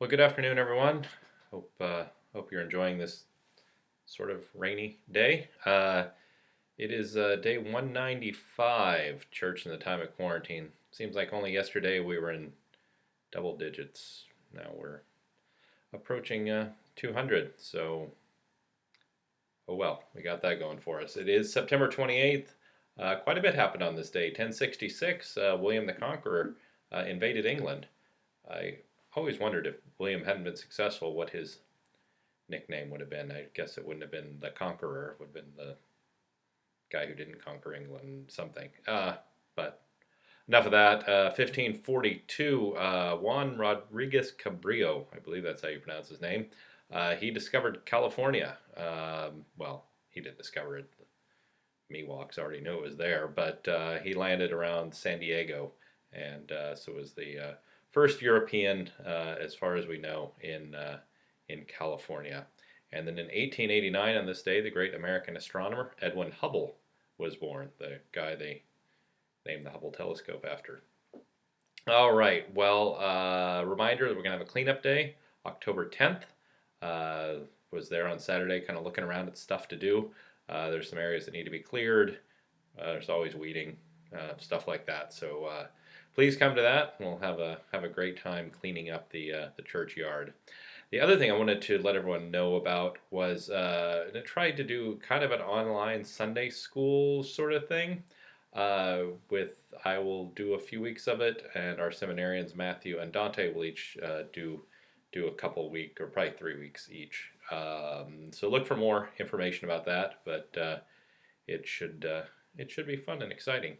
Well, good afternoon, everyone. Hope you're enjoying this sort of rainy day. It is day 195, church in the time of quarantine. Seems like only yesterday we were in double digits. Now we're approaching 200. So, oh well, we got that going for us. It is September 28th. Quite a bit happened on this day. 1066, William the Conqueror invaded England. I always wondered if William hadn't been successful, what his nickname would have been. I guess it wouldn't have been the Conqueror. It would have been the guy who didn't conquer England, something. But enough of that. 1542, Juan Rodriguez Cabrillo, I believe that's how you pronounce his name. He discovered California. Well, he didn't discover it. Miwoks already knew it was there, but he landed around San Diego, and so was the first European, as far as we know, in California. And then in 1889, on this day, the great American astronomer Edwin Hubble was born, the guy they named the Hubble telescope after. All right, well, reminder that we're going to have a cleanup day, October 10th. Was there on Saturday kind of looking around at stuff to do. There's some areas that need to be cleared. There's always weeding, stuff like that. So please come to that. We'll have a great time cleaning up the churchyard. The other thing I wanted to let everyone know about was I tried to do kind of an online Sunday school sort of thing. I will do a few weeks of it, and our seminarians Matthew and Dante will each do a couple week or probably 3 weeks each. So look for more information about that, but it should be fun and exciting.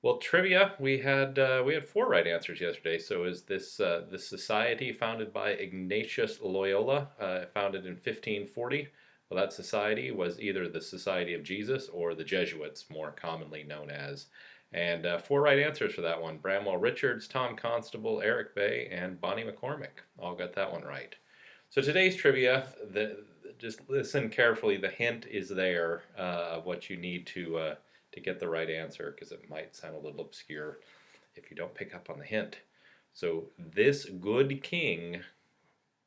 Well, trivia, we had 4 right answers yesterday. So is this society founded by Ignatius Loyola, founded in 1540? Well, that society was either the Society of Jesus or the Jesuits, more commonly known as. And 4 right answers for that one. Bramwell Richards, Tom Constable, Eric Bay, and Bonnie McCormick all got that one right. So today's trivia, just listen carefully. The hint is there of what you need to get the right answer, because it might sound a little obscure if you don't pick up on the hint. So this good king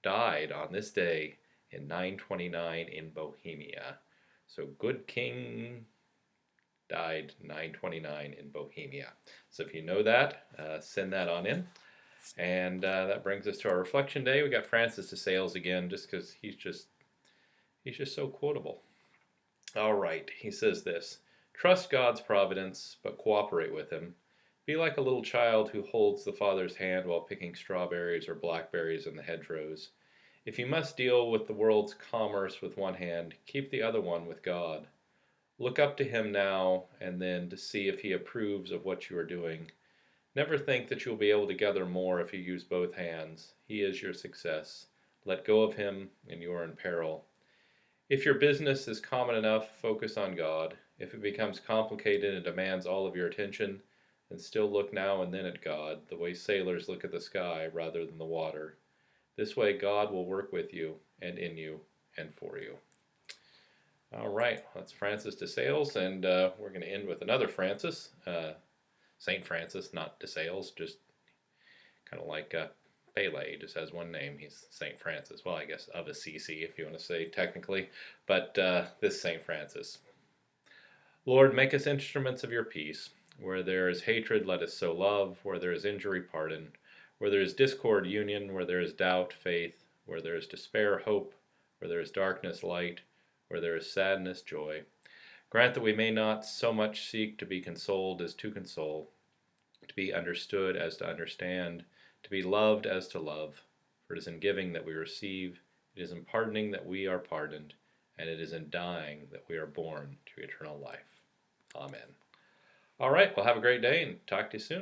died on this day in 929 in Bohemia. So good king died 929 in Bohemia. So if you know that, send that on in. And that brings us to our reflection day. We got Francis de Sales again, just because he's just so quotable. All right, he says this: trust God's providence, but cooperate with him. Be like a little child who holds the father's hand while picking strawberries or blackberries in the hedgerows. If you must deal with the world's commerce with one hand, keep the other one with God. Look up to him now and then to see if he approves of what you are doing. Never think that you will be able to gather more if you use both hands. He is your success. Let go of him and you are in peril. If your business is common enough, focus on God. If it becomes complicated and demands all of your attention, then still look now and then at God, the way sailors look at the sky rather than the water. This way God will work with you and in you and for you. All right, that's Francis de Sales, and we're going to end with another Francis. St. Francis, not de Sales, just kind of like Pele, just has one name. He's St. Francis. Well, I guess of Assisi, if you want to say technically, but this St. Francis. Lord, make us instruments of your peace. Where there is hatred, let us sow love. Where there is injury, pardon. Where there is discord, union. Where there is doubt, faith. Where there is despair, hope. Where there is darkness, light. Where there is sadness, joy. Grant that we may not so much seek to be consoled as to console, to be understood as to understand, to be loved as to love. For it is in giving that we receive, it is in pardoning that we are pardoned, and it is in dying that we are born to eternal life. Amen. All right, well, have a great day and talk to you soon.